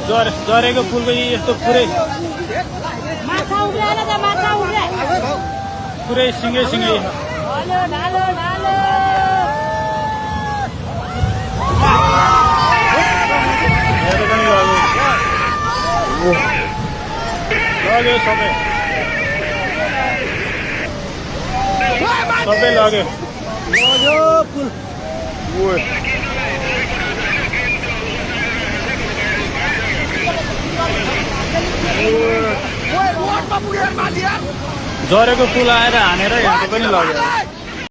झरेको फुलको यस्तो पुरै सिँगै सिँगै लग्यो सबै लग्यो फुल झरेको फुल आएर हानेर यहाँ पनि लग्यो